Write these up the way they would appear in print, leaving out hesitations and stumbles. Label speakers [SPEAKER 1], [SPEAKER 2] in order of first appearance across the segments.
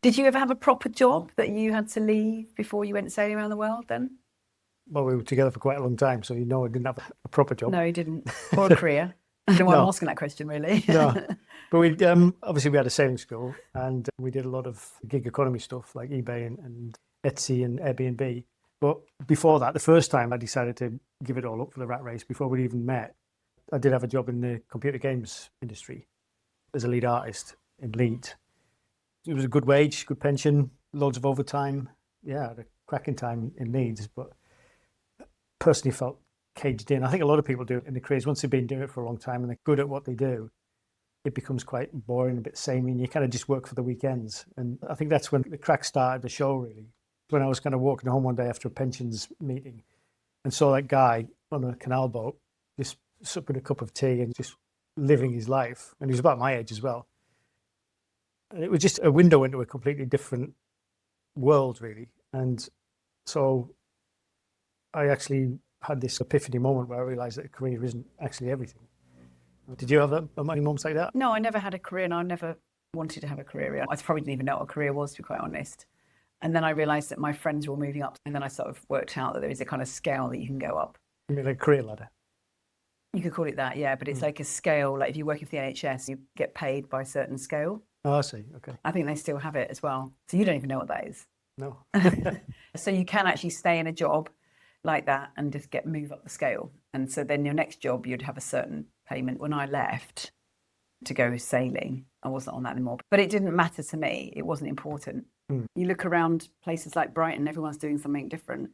[SPEAKER 1] Did you ever have a proper job that you had to leave before you went sailing around the world then?
[SPEAKER 2] Well, we were together for quite a long time, so I didn't have a proper job.
[SPEAKER 1] No, you didn't. Or a career. I don't know why I'm
[SPEAKER 2] No.
[SPEAKER 1] asking that question, really.
[SPEAKER 2] No, but we obviously we had a sailing school, and we did a lot of gig economy stuff like eBay and Etsy and Airbnb. But before that, the first time I decided to give it all up for the rat race before we even met, I did have a job in the computer games industry as a lead artist in Leeds. It was a good wage, good pension, loads of overtime. Yeah, I had a cracking time in Leeds, but personally felt caged in. I think a lot of people do it in the careers. Once they've been doing it for a long time and they're good at what they do, it becomes quite boring, a bit samey, and you kind of just work for the weekends. And I think that's when the crack started the show, really. When I was kind of walking home one day after a pensions meeting and saw that guy on a canal boat just sipping a cup of tea and just living his life. And he was about my age as well. And it was just a window into a completely different world, really. And so I actually had this epiphany moment where I realized that a career isn't actually everything. Did you have any moments like that?
[SPEAKER 1] No, I never had a career, and I never wanted to have a career. I probably didn't even know what a career was, to be quite honest. And then I realised that my friends were all moving up, and then I sort of worked out that there is a kind of scale that you can go up.
[SPEAKER 2] You mean like a career ladder?
[SPEAKER 1] You could call it that, yeah, but it's like a scale. Like if you're working for the NHS, you get paid by a certain scale.
[SPEAKER 2] Oh, I see. Okay.
[SPEAKER 1] I think they still have it as well. So you don't even know what that is.
[SPEAKER 2] No.
[SPEAKER 1] So you can actually stay in a job like that and just move up the scale. And so then your next job, you'd have a certain payment. When I left to go sailing, I wasn't on that anymore. But it didn't matter to me. It wasn't important. You look around places like Brighton, everyone's doing something different.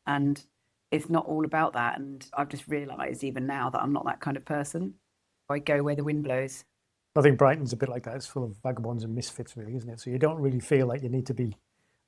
[SPEAKER 1] And it's not all about that. And I've just realised even now that I'm not that kind of person. I go where the wind blows.
[SPEAKER 2] I think Brighton's a bit like that. It's full of vagabonds and misfits, really, isn't it? So you don't really feel like you need to be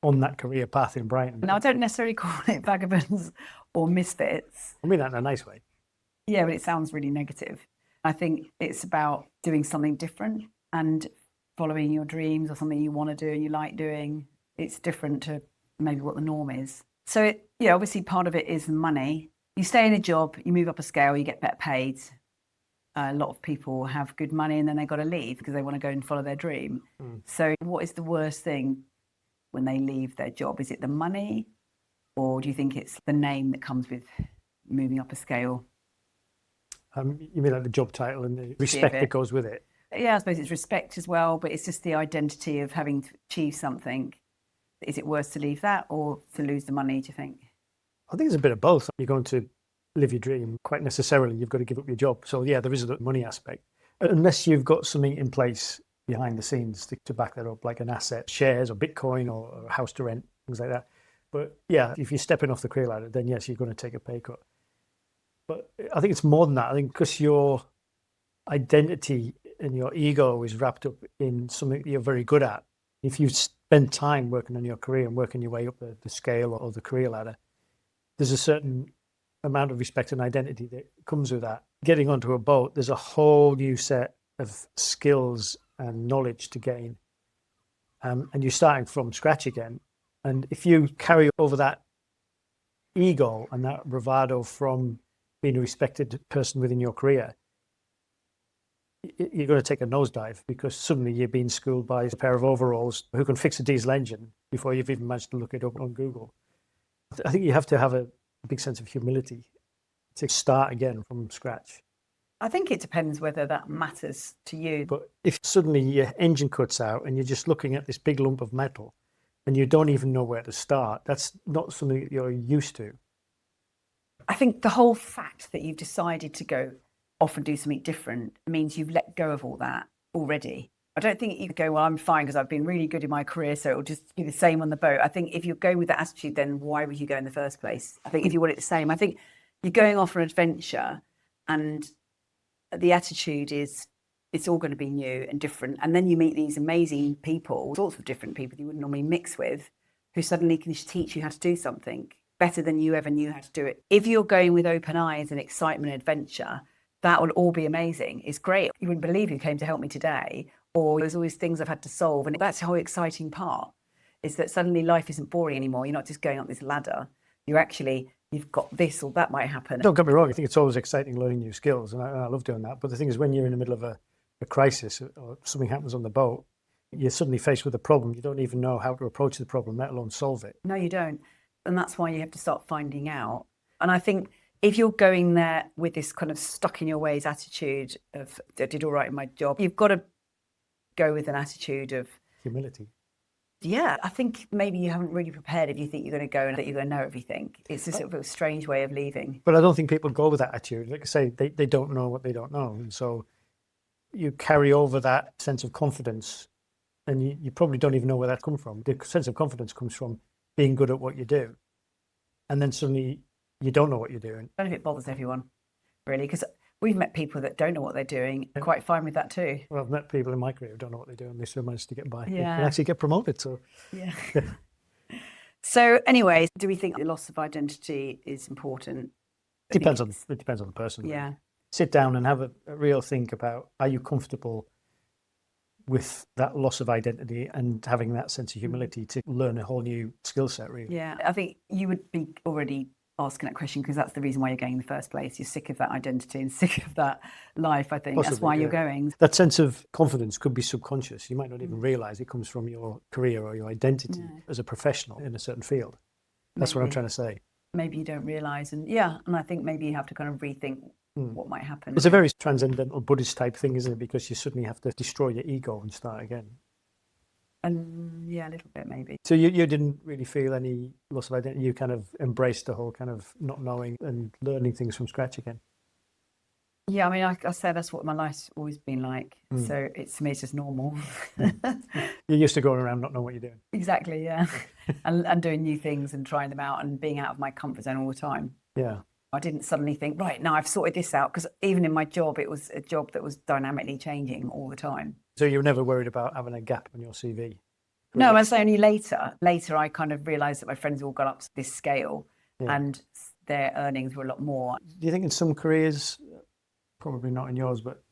[SPEAKER 2] on that career path in Brighton.
[SPEAKER 1] Now, I don't necessarily call it vagabonds or misfits.
[SPEAKER 2] I mean that in a nice way.
[SPEAKER 1] Yeah, but it sounds really negative. I think it's about doing something different and following your dreams or something you want to do and you like doing. It's different to maybe what the norm is. So, obviously part of it is money. You stay in a job, you move up a scale, you get better paid. A lot of people have good money and then they got to leave because they want to go and follow their dream. So what is the worst thing when they leave their job? Is it the money, or do you think it's the name that comes with moving up a scale?
[SPEAKER 2] You mean like the job title and the respect that goes with it?
[SPEAKER 1] Yeah, I suppose it's respect as well, but it's just the identity of having to achieve something. Is it worse to leave that or to lose the money, do you think?
[SPEAKER 2] I think it's a bit of both. You're going to live your dream, quite necessarily you've got to give up your job. So yeah, there is a money aspect. Unless you've got something in place behind the scenes to back that up, like an asset, shares or Bitcoin or a house to rent, things like that. But yeah, if you're stepping off the career ladder, then yes, you're going to take a pay cut. But I think it's more than that. I think because your identity and your ego is wrapped up in something that you're very good at. If you spend time working on your career and working your way up the scale or the career ladder, there's a certain amount of respect and identity that comes with that. Getting onto a boat, there's a whole new set of skills and knowledge to gain. And you're starting from scratch again. And if you carry over that ego and that bravado from being a respected person within your career, you're going to take a nosedive because suddenly you're being schooled by a pair of overalls who can fix a diesel engine before you've even managed to look it up on Google. I think you have to have a big sense of humility to start again from scratch.
[SPEAKER 1] I think it depends whether that matters to you.
[SPEAKER 2] But if suddenly your engine cuts out and you're just looking at this big lump of metal and you don't even know where to start, that's not something that you're used to.
[SPEAKER 1] I think the whole fact that you've decided to go off and do something different means you've let go of all that already. I don't think you go, well, I'm fine because I've been really good in my career, so it'll just be the same on the boat. I think if you're going with that attitude, then why would you go in the first place? I think if you want it the same, I think you're going off on an adventure and the attitude is it's all going to be new and different. And then you meet these amazing people, sorts of different people you wouldn't normally mix with, who suddenly can teach you how to do something better than you ever knew how to do it. If you're going with open eyes and excitement and adventure, that will all be amazing. It's great. You wouldn't believe who came to help me today, or there's always things I've had to solve. And that's the whole exciting part, is that suddenly life isn't boring anymore. You're not just going up this ladder. You've got this or that might happen.
[SPEAKER 2] Don't get me wrong. I think it's always exciting learning new skills, and I love doing that. But the thing is, when you're in the middle of a crisis or something happens on the boat, You're suddenly faced with a problem. You don't even know how to approach the problem, let alone solve it.
[SPEAKER 1] No, you don't. And that's why you have to start finding out. And I think if you're going there with this kind of stuck in your ways attitude of, I did all right in my job, you've got to go with an attitude of
[SPEAKER 2] humility.
[SPEAKER 1] Yeah, I think maybe you haven't really prepared if you think you're going to go and that you're going to know everything. It's a sort of a strange way of leaving.
[SPEAKER 2] But I don't think people go with that attitude. Like I say, they don't know what they don't know. And so you carry over that sense of confidence, and you probably don't even know where that comes from. The sense of confidence comes from being good at what you do. And then suddenly you don't know what you're doing.
[SPEAKER 1] I don't know if it bothers everyone, really, because we've met people that don't know what they're doing, quite fine with that too.
[SPEAKER 2] Well, I've met people in my career who don't know what they do and they still manage to get by.
[SPEAKER 1] Yeah.
[SPEAKER 2] They can actually get promoted. So
[SPEAKER 1] yeah. So anyway, do we think the loss of identity is important?
[SPEAKER 2] It depends on the person.
[SPEAKER 1] Yeah.
[SPEAKER 2] Really. Sit down and have a real think about, are you comfortable with that loss of identity and having that sense of humility to learn a whole new skill set, really?
[SPEAKER 1] Yeah, I think you would be already asking that question because that's the reason why you're going in the first place. You're sick of that identity and sick of that life, I think.
[SPEAKER 2] Possibly,
[SPEAKER 1] that's why you're going.
[SPEAKER 2] That sense of confidence could be subconscious. You might not even realise it comes from your career or your identity as a professional in a certain field. That's what I'm trying to say.
[SPEAKER 1] Maybe you don't realise. And I think maybe you have to kind of rethink what might happen.
[SPEAKER 2] It's a very transcendental Buddhist type thing, isn't it? Because you suddenly have to destroy your ego and start again.
[SPEAKER 1] And a little bit maybe.
[SPEAKER 2] So you didn't really feel any loss of identity. You kind of embraced the whole kind of not knowing and learning things from scratch again.
[SPEAKER 1] Yeah, I mean, I say that's what my life's always been like. So to me, it's just normal.
[SPEAKER 2] You're used to going around not knowing what you're doing.
[SPEAKER 1] Exactly, yeah. and doing new things and trying them out and being out of my comfort zone all the time.
[SPEAKER 2] Yeah.
[SPEAKER 1] I didn't suddenly think, right, now I've sorted this out. Because even in my job, it was a job that was dynamically changing all the time.
[SPEAKER 2] So you were never worried about having a gap on your CV?
[SPEAKER 1] No, I say only later. Later, I kind of realised that my friends all got up to this scale and their earnings were a lot more.
[SPEAKER 2] Do you think in some careers, probably not in yours, but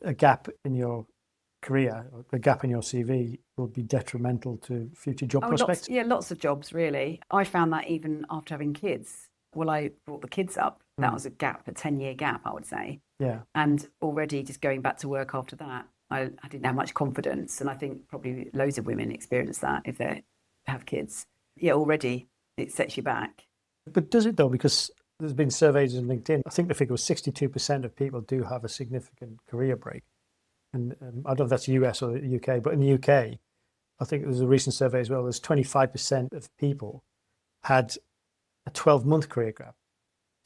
[SPEAKER 2] a gap in your career, or a gap in your CV will be detrimental to future job prospects?
[SPEAKER 1] Lots of jobs, really. I found that even after having kids. Well, I brought the kids up. That was a gap, a 10-year gap, I would say.
[SPEAKER 2] Yeah.
[SPEAKER 1] And already just going back to work after that, I didn't have much confidence. And I think probably loads of women experience that if they have kids. Yeah, already it sets you back.
[SPEAKER 2] But does it though? Because there's been surveys on LinkedIn. I think the figure was 62% of people do have a significant career break. And I don't know if that's the US or the UK, but in the UK, I think there's a recent survey as well. There's 25% of people had a 12-month career gap.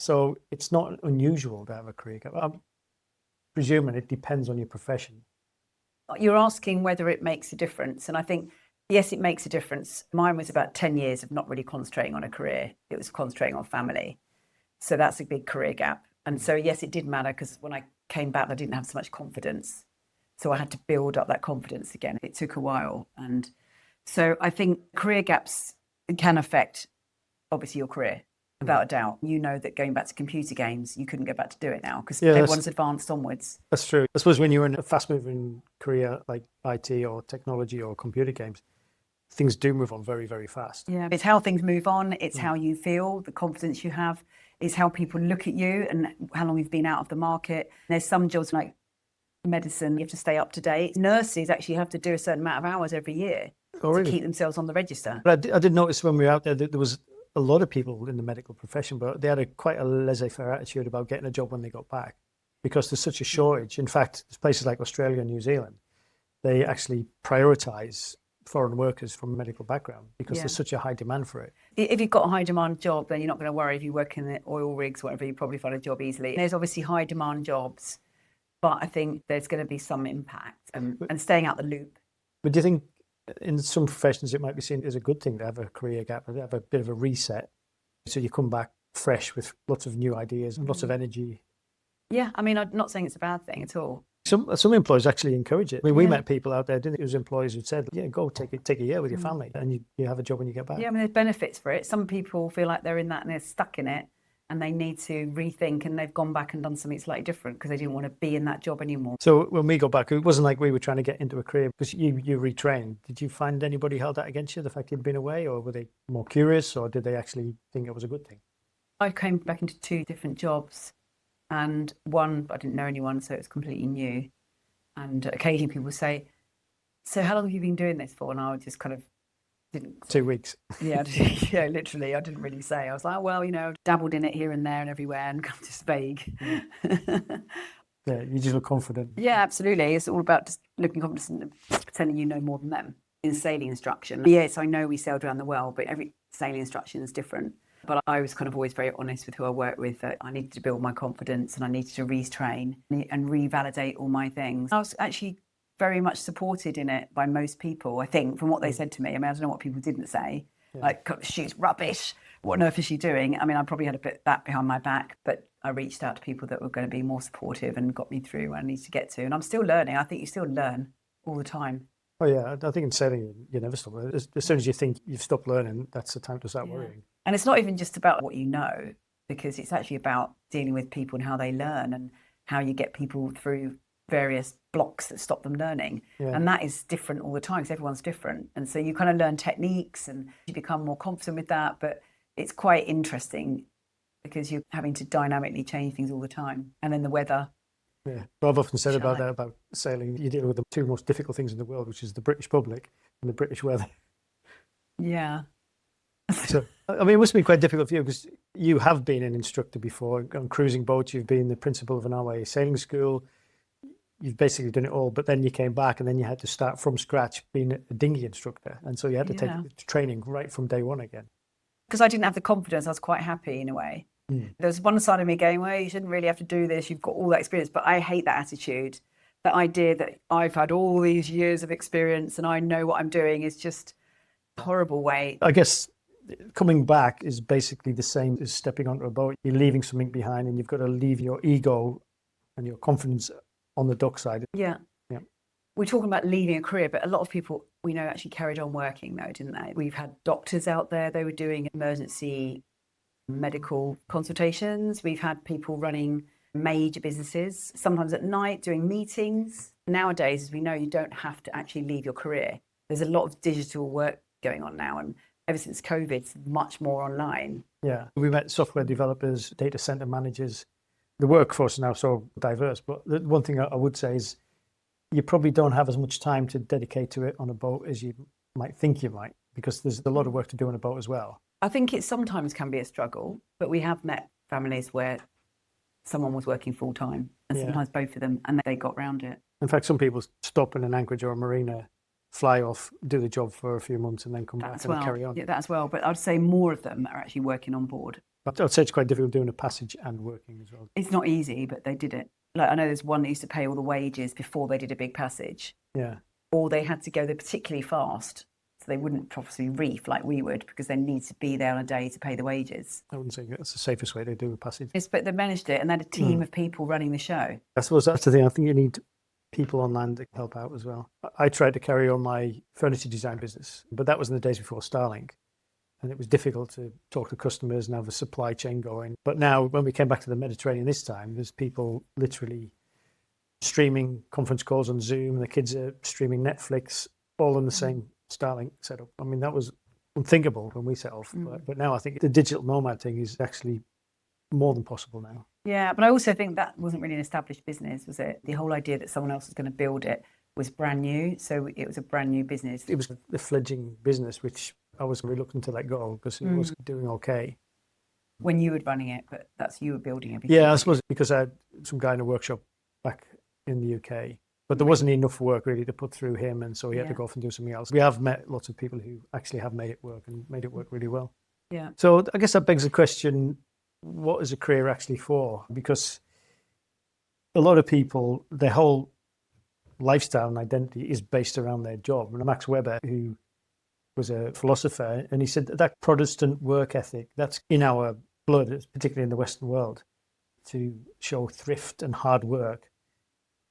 [SPEAKER 2] So it's not unusual to have a career gap. I'm presuming it depends on your profession.
[SPEAKER 1] You're asking whether it makes a difference. And I think, yes, it makes a difference. Mine was about 10 years of not really concentrating on a career. It was concentrating on family. So that's a big career gap. And so, yes, it did matter because when I came back, I didn't have so much confidence. So I had to build up that confidence again. It took a while. And so I think career gaps can affect, obviously, your career. Without a doubt. You know that going back to computer games, you couldn't go back to do it now because everyone's advanced onwards.
[SPEAKER 2] That's true. I suppose when you're in a fast-moving career like IT or technology or computer games, things do move on very, very fast.
[SPEAKER 1] Yeah, it's how things move on. It's how you feel, the confidence you have. It's how people look at you and how long you've been out of the market. There's some jobs like medicine, you have to stay up to date. Nurses actually have to do a certain amount of hours every year to keep themselves on the register.
[SPEAKER 2] But I did notice when we were out there that there was a lot of people in the medical profession, but they had quite a laissez-faire attitude about getting a job when they got back because there's such a shortage. In fact, there's places like Australia and New Zealand, they actually prioritise foreign workers from a medical background because there's such a high demand for it.
[SPEAKER 1] If you've got a high demand job, then you're not going to worry. If you work in the oil rigs, whatever, you probably find a job easily. There's obviously high demand jobs, but I think there's going to be some impact and staying out the loop.
[SPEAKER 2] But do you think in some professions it might be seen as a good thing to have a career gap, to have a bit of a reset, so you come back fresh with lots of new ideas and lots of energy?
[SPEAKER 1] Yeah, I mean, I'm not saying it's a bad thing at all.
[SPEAKER 2] Some employers actually encourage it. I mean, we met people out there, didn't it? It was employers who said, yeah, go take a year with your family and you have a job when you get back.
[SPEAKER 1] Yeah, I mean, there's benefits for it. Some people feel like they're in that and they're stuck in it and they need to rethink and they've gone back and done something slightly different because they didn't want to be in that job anymore.
[SPEAKER 2] So when we go back, it wasn't like we were trying to get into a career because you retrained. Did you find anybody held that against you, the fact you'd been away, or were they more curious, or did they actually think it was a good thing?
[SPEAKER 1] I came back into 2 different jobs and one, I didn't know anyone, so it was completely new. And occasionally people say, So how long have you been doing this for? And I just kind of didn't.
[SPEAKER 2] 2 weeks.
[SPEAKER 1] Yeah, yeah, literally. I didn't really say. I was like, well, dabbled in it here and there and everywhere and kind of just vague.
[SPEAKER 2] Yeah, you just look confident.
[SPEAKER 1] Yeah, absolutely. It's all about just looking confident and pretending you know more than them. In sailing instruction, yes, I know we sailed around the world, but every sailing instruction is different. But I was kind of always very honest with who I worked with, that I needed to build my confidence and I needed to retrain and revalidate all my things. I was actually very much supported in it by most people, I think, from what they said to me. I mean, I don't know what people didn't say. Yeah. Like, she's rubbish. What on earth is she doing? I mean, I probably had a bit of that behind my back, but I reached out to people that were going to be more supportive and got me through where I need to get to. And I'm still learning. I think you still learn all the time.
[SPEAKER 2] Oh yeah, I think in sailing you never stop. As soon as you think you've stopped learning, that's the time to start worrying.
[SPEAKER 1] And it's not even just about what you know, because it's actually about dealing with people and how they learn and how you get people through various blocks that stop them learning. Yeah. And that is different all the time because everyone's different. And so you kind of learn techniques and you become more confident with that. But it's quite interesting because you're having to dynamically change things all the time. And then the weather.
[SPEAKER 2] Yeah, well, I've often said about that, about sailing, you deal with the two most difficult things in the world, which is the British public and the British weather.
[SPEAKER 1] Yeah.
[SPEAKER 2] So, I mean, it must have been quite difficult for you because you have been an instructor before on cruising boats. You've been the principal of an RA sailing school. You've basically done it all, but then you came back and then you had to start from scratch being a dinghy instructor. And so you had to take training right from day one again.
[SPEAKER 1] Because I didn't have the confidence, I was quite happy in a way. There was one side of me going, well, you shouldn't really have to do this. You've got all that experience. But I hate that attitude. That idea that I've had all these years of experience and I know what I'm doing is just a horrible way.
[SPEAKER 2] I guess coming back is basically the same as stepping onto a boat. You're leaving something behind and you've got to leave your ego and your confidence on the dockside.
[SPEAKER 1] Yeah. We're talking about leaving a career, but a lot of people we know actually carried on working though, didn't they? We've had doctors out there, they were doing emergency medical consultations. We've had people running major businesses, sometimes at night doing meetings. Nowadays, as we know, you don't have to actually leave your career. There's a lot of digital work going on now, and ever since COVID, it's much more online.
[SPEAKER 2] Yeah, we met software developers, data center managers. The workforce is now so diverse, but the one thing I would say is you probably don't have as much time to dedicate to it on a boat as you might think you might, because there's a lot of work to do on a boat as well.
[SPEAKER 1] I think it sometimes can be a struggle, but we have met families where someone was working full time and sometimes both of them, and they got round it.
[SPEAKER 2] In fact, some people stop in an anchorage or a marina, fly off, do the job for a few months and then come back and carry on.
[SPEAKER 1] Yeah, that as well. But I'd say more of them are actually working on board.
[SPEAKER 2] But I'd say it's quite difficult doing a passage and working as well.
[SPEAKER 1] It's not easy, but they did it. Like I know there's one that used to pay all the wages before they did a big passage.
[SPEAKER 2] Yeah.
[SPEAKER 1] Or they had to go there particularly fast, so they wouldn't obviously reef like we would because they need to be there on a day to pay the wages.
[SPEAKER 2] I wouldn't say that's the safest way to do a passage.
[SPEAKER 1] Yes, but they managed it and they had a team of people running the show.
[SPEAKER 2] I suppose that's the thing. I think you need people on land to help out as well. I tried to carry on my furniture design business, but that was in the days before Starlink. And it was difficult to talk to customers and have a supply chain going. But now, when we came back to the Mediterranean this time, there's people literally streaming conference calls on Zoom, and the kids are streaming Netflix, all in the same Starlink setup. I mean, that was unthinkable when we set off. But now I think the digital nomad thing is actually more than possible now.
[SPEAKER 1] Yeah, but I also think that wasn't really an established business, was it? The whole idea that someone else was going to build it was brand new. So it was a brand new business.
[SPEAKER 2] It was a fledgling business, which I was reluctant to let go because it was doing okay.
[SPEAKER 1] When you were running it, but that's you were building everything.
[SPEAKER 2] Yeah, I suppose because I had some guy in a workshop back in the UK, but there wasn't enough work really to put through him, and so he had to go off and do something else. We have met lots of people who actually have made it work and made it work really well.
[SPEAKER 1] Yeah.
[SPEAKER 2] So I guess that begs the question, what is a career actually for? Because a lot of people, their whole lifestyle and identity is based around their job. And Max Weber, who was a philosopher, and he said that Protestant work ethic, that's in our blood, particularly in the Western world, to show thrift and hard work.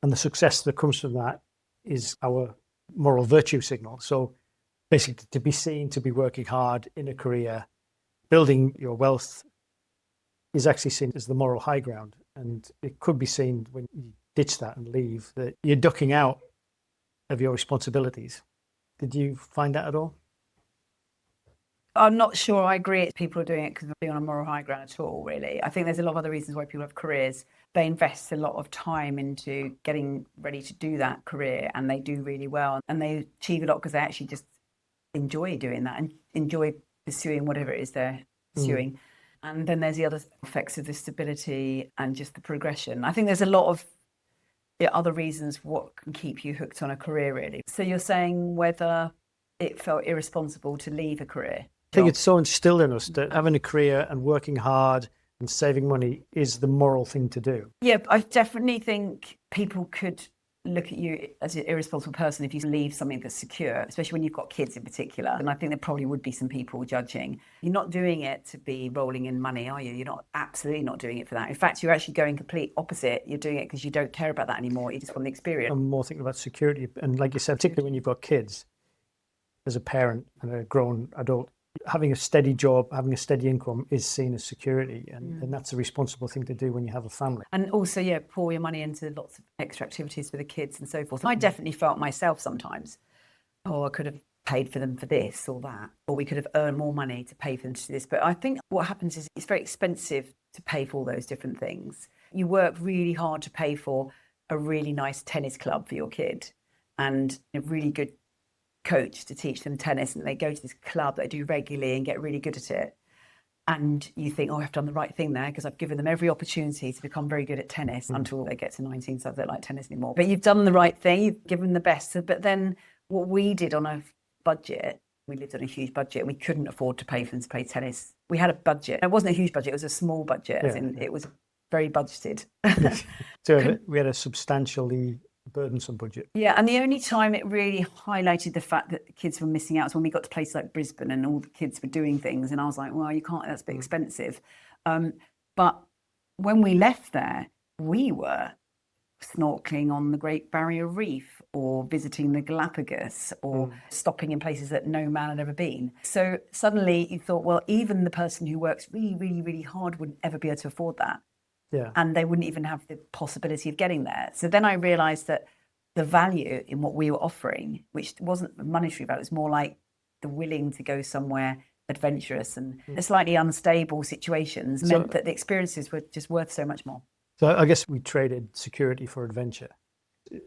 [SPEAKER 2] And the success that comes from that is our moral virtue signal. So basically to be seen to be working hard in a career, building your wealth is actually seen as the moral high ground. And it could be seen when you ditch that and leave, that you're ducking out of your responsibilities. Did you find that at all?
[SPEAKER 1] I'm not sure I agree people are doing it because they're on a moral high ground at all, really. I think there's a lot of other reasons why people have careers. They invest a lot of time into getting ready to do that career, and they do really well. And they achieve a lot because they actually just enjoy doing that and enjoy pursuing whatever it is they're pursuing. And then there's the other effects of the stability and just the progression. I think there's a lot of other reasons what can keep you hooked on a career, really. So you're saying whether it felt irresponsible to leave a career?
[SPEAKER 2] I think it's so instilled in us that having a career and working hard and saving money is the moral thing to do.
[SPEAKER 1] Yeah, I definitely think people could look at you as an irresponsible person if you leave something that's secure, especially when you've got kids in particular. And I think there probably would be some people judging. You're not doing it to be rolling in money, are you? You're not, absolutely not doing it for that. In fact, you're actually going complete opposite. You're doing it because you don't care about that anymore. You just want the experience.
[SPEAKER 2] I'm more thinking about security. And like you said, particularly when you've got kids, as a parent and a grown adult, having a steady job, having a steady income is seen as security. And that's a responsible thing to do when you have a family.
[SPEAKER 1] And also, pour your money into lots of extra activities for the kids and so forth. I definitely felt myself sometimes, I could have paid for them for this or that, or we could have earned more money to pay for them to do this. But I think what happens is it's very expensive to pay for all those different things. You work really hard to pay for a really nice tennis club for your kid and a really good coach to teach them tennis, and they go to this club that they do regularly and get really good at it. And you think, I've done the right thing there because I've given them every opportunity to become very good at tennis until they get to 19, so they don't like tennis anymore. But you've done the right thing, you've given them the best. But then what we did on a budget, we lived on a huge budget and we couldn't afford to pay for them to play tennis. We had a budget. It wasn't a huge budget, it was a small budget, as in it was very budgeted.
[SPEAKER 2] So we had a substantially burdensome budget.
[SPEAKER 1] Yeah, and the only time it really highlighted the fact that the kids were missing out was when we got to places like Brisbane and all the kids were doing things, and I was like, well, you can't, that's a bit expensive. But when we left there, we were snorkeling on the Great Barrier Reef or visiting the Galapagos or stopping in places that no man had ever been. So suddenly you thought, well, even the person who works really, really, really hard wouldn't ever be able to afford that.
[SPEAKER 2] Yeah.
[SPEAKER 1] And they wouldn't even have the possibility of getting there. So then I realised that the value in what we were offering, which wasn't a monetary value, it was more like the willing to go somewhere adventurous and slightly unstable situations, meant that the experiences were just worth so much more.
[SPEAKER 2] So I guess we traded security for adventure,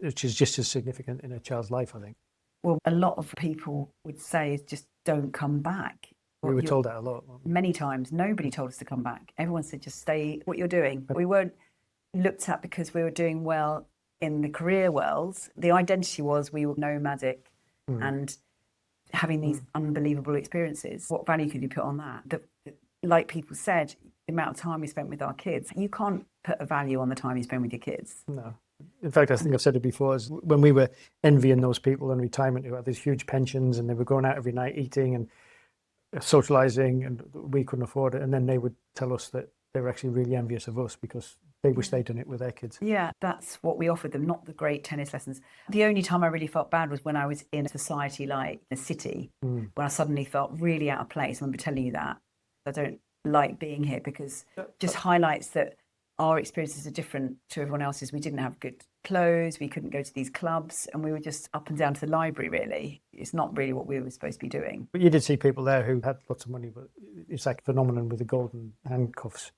[SPEAKER 2] which is just as significant in a child's life, I think.
[SPEAKER 1] Well, a lot of people would say just don't come back.
[SPEAKER 2] We were told that a lot.
[SPEAKER 1] Many times. Nobody told us to come back. Everyone said, just stay what you're doing. We weren't looked at because we were doing well in the career worlds. The identity was we were nomadic and having these unbelievable experiences. What value could you put on that? Like people said, the amount of time we spent with our kids, you can't put a value on the time you spend with your kids.
[SPEAKER 2] No. In fact, I think I've said it before, is when we were envying those people in retirement who had these huge pensions and they were going out every night eating and socializing, and we couldn't afford it, and then they would tell us that they were actually really envious of us because they wish they'd done it with their kids.
[SPEAKER 1] Yeah, that's what we offered them, not the great tennis lessons. The only time I really felt bad was when I was in a society like the city, when I suddenly felt really out of place. I remember telling you that. I don't like being here because it just highlights that our experiences are different to everyone else's. We didn't have good clothes, we couldn't go to these clubs, and we were just up and down to the library, really. It's not really what we were supposed to be doing.
[SPEAKER 2] But you did see people there who had lots of money, but it's like a phenomenon with the golden handcuffs.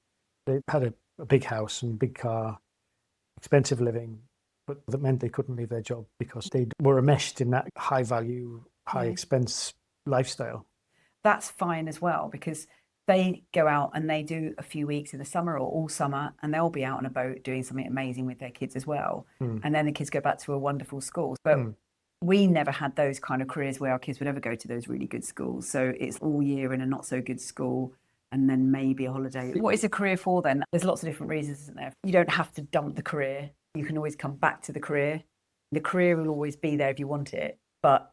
[SPEAKER 2] They had a big house and big car, expensive living, but that meant they couldn't leave their job because they were enmeshed in that high value, high expense lifestyle.
[SPEAKER 1] That's fine as well, because they go out and they do a few weeks in the summer or all summer, and they'll be out on a boat doing something amazing with their kids as well. And then the kids go back to a wonderful school. But we never had those kind of careers where our kids would ever go to those really good schools. So it's all year in a not so good school and then maybe a holiday. What is a career for then? There's lots of different reasons, isn't there? You don't have to dump the career. You can always come back to the career. The career will always be there if you want it, but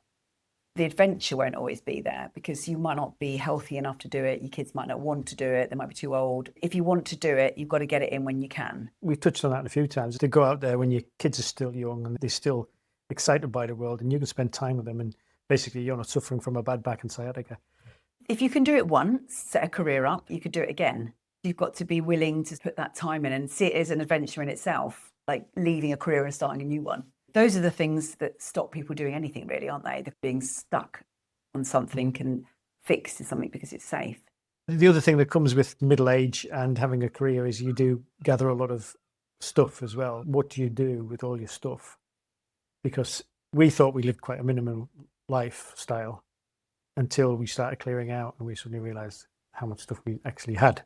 [SPEAKER 1] the adventure won't always be there because you might not be healthy enough to do it. Your kids might not want to do it. They might be too old. If you want to do it, you've got to get it in when you can.
[SPEAKER 2] We've touched on that a few times. To go out there when your kids are still young and they're still excited by the world and you can spend time with them and basically you're not suffering from a bad back and sciatica.
[SPEAKER 1] If you can do it once, set a career up, you could do it again. You've got to be willing to put that time in and see it as an adventure in itself, like leaving a career and starting a new one. Those are the things that stop people doing anything, really, aren't they? They're being stuck on something can fix something because it's safe.
[SPEAKER 2] The other thing that comes with middle age and having a career is you do gather a lot of stuff as well. What do you do with all your stuff? Because we thought we lived quite a minimum lifestyle until we started clearing out and we suddenly realized how much stuff we actually had.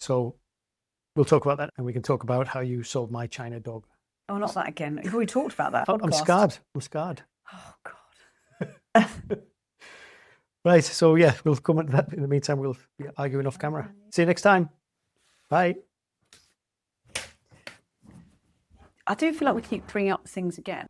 [SPEAKER 2] So we'll talk about that, and we can talk about how you sold my China dog.
[SPEAKER 1] Oh, not that again. You've already talked about that.
[SPEAKER 2] I'm scarred. I'm scarred.
[SPEAKER 1] Oh, God.
[SPEAKER 2] Right. So, yeah, we'll come into that. In the meantime, we'll be arguing off camera. See you next time. Bye.
[SPEAKER 1] I do feel like we keep bringing up things again.